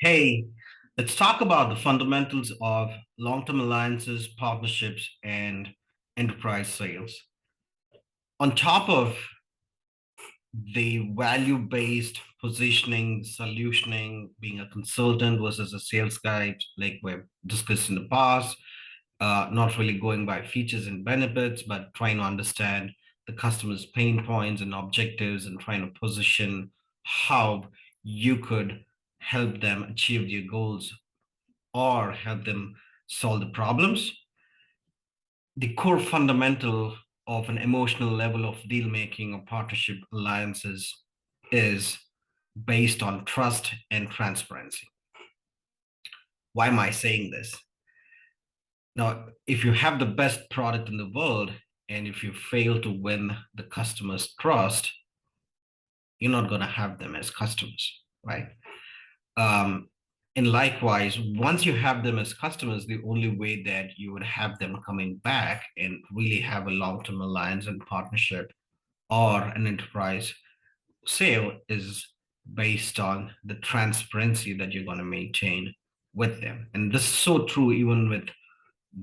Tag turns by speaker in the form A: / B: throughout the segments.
A: Hey, let's talk about the fundamentals of long-term alliances, partnerships, and enterprise sales. On top of the value-based positioning, solutioning, being a consultant versus a sales guy, like we've discussed in the past, not really going by features and benefits, but trying to understand the customer's pain points and objectives and trying to position how you could help them achieve their goals or help them solve the problems. The core fundamental of an emotional level of deal making or partnership alliances is based on trust and transparency. Why am I saying this? Now, if you have the best product in the world and if you fail to win the customer's trust, you're not going to have them as customers, right? Um, and likewise, once you have them as customers, the only way that you would have them coming back and really have a long-term alliance and partnership or an enterprise sale is based on the transparency that you're going to maintain with them. And this is so true even with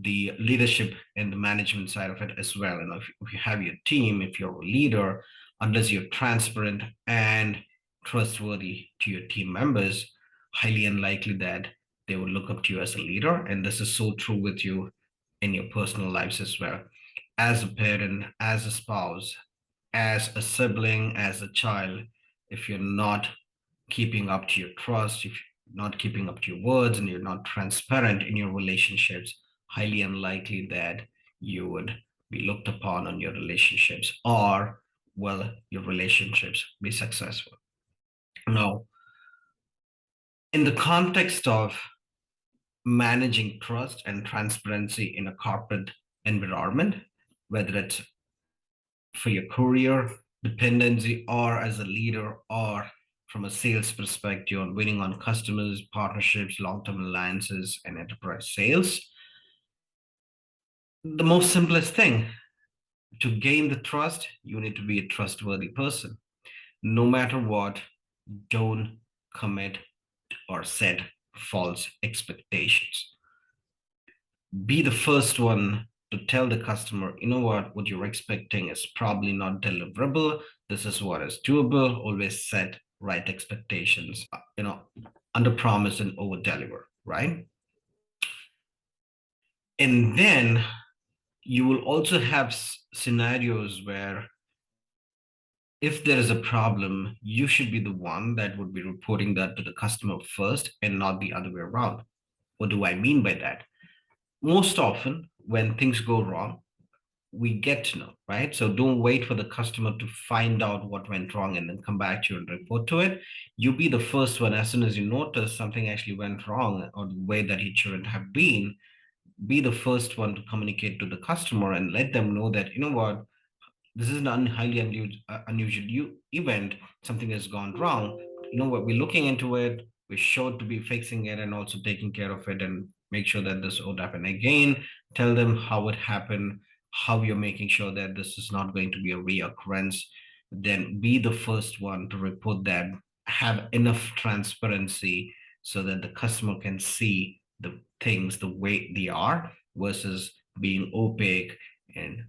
A: the leadership and the management side of it as well. And if you have your team, if you're a leader, unless you're transparent and trustworthy to your team members, highly unlikely that they will look up to you as a leader. And this is so true with you in your personal lives as well. As a parent, as a spouse, as a sibling, as a child, if you're not keeping up to your trust, if you're not keeping up to your words and you're not transparent in your relationships, highly unlikely that you would be looked upon on your relationships or, well, your relationships be successful. Now, in the context of managing trust and transparency in a corporate environment, whether it's for your career, dependency, or as a leader, or from a sales perspective on winning on customers, partnerships, long-term alliances, and enterprise sales, the most simplest thing to gain the trust, you need to be a trustworthy person. No matter what, don't commit or set false expectations. Be the first one to tell the customer, you know what you're expecting is probably not deliverable. This is what is doable. Always set right expectations, under promise and over deliver, right? And then you will also have scenarios where if there is a problem, you should be the one that would be reporting that to the customer first and not the other way around. What do I mean by that? Most often, when things go wrong, we get to know, right? So don't wait for the customer to find out what went wrong and then come back to you and report to it. You be the first one as soon as you notice something actually went wrong or the way that it shouldn't have been. Be the first one to communicate to the customer and let them know that, you know what, this is an highly unusual event. Something has gone wrong. You know what? We're looking into it. We're sure to be fixing it and also taking care of it and make sure that this won't happen again. Tell them how it happened, how you're making sure that this is not going to be a reoccurrence. Then be the first one to report that. Have enough transparency so that the customer can see the things the way they are versus being opaque and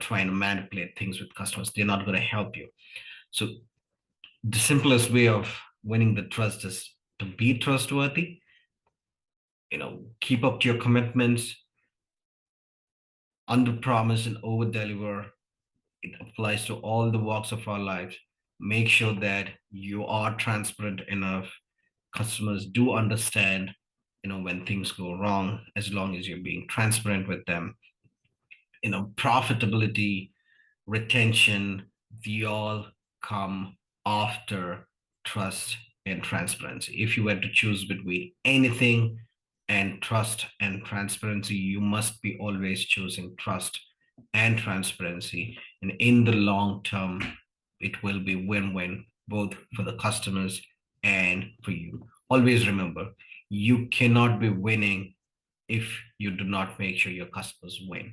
A: trying to manipulate things with customers. They're not going to help you. So the simplest way of winning the trust is to be trustworthy, keep up to your commitments, under promise and over deliver. It applies to all the walks of our lives. Make sure that you are transparent enough. Customers do understand when things go wrong, as long as you're being transparent with them. Profitability, retention, they all come after trust and transparency. If you were to choose between anything and trust and transparency, you must be always choosing trust and transparency. And in the long term, it will be win-win, both for the customers and for you. Always remember, you cannot be winning if you do not make sure your customers win.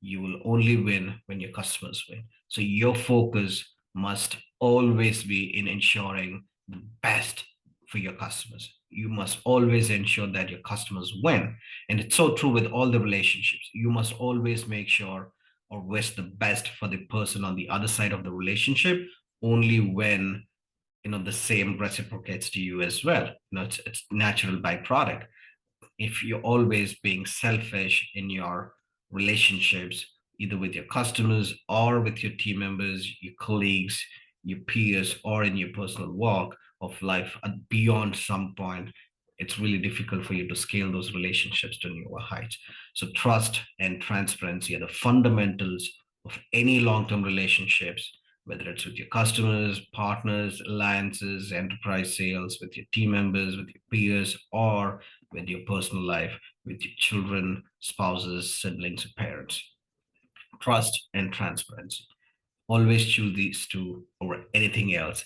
A: You will only win when your customers win. So your focus must always be in ensuring the best for your customers. You must always ensure that your customers win. And it's so true with all the relationships. You must always make sure or wish the best for the person on the other side of the relationship, only when the same reciprocates to you as well. It's natural byproduct. If you're always being selfish in your relationships, either with your customers or with your team members, your colleagues, your peers, or in your personal walk of life, beyond some point, it's really difficult for you to scale those relationships to newer heights. So, trust and transparency are the fundamentals of any long term relationships, whether it's with your customers, partners, alliances, enterprise sales, with your team members, with your peers, or with your personal life, with your children, spouses, siblings, parents. Trust and transparency. Always choose these two over anything else.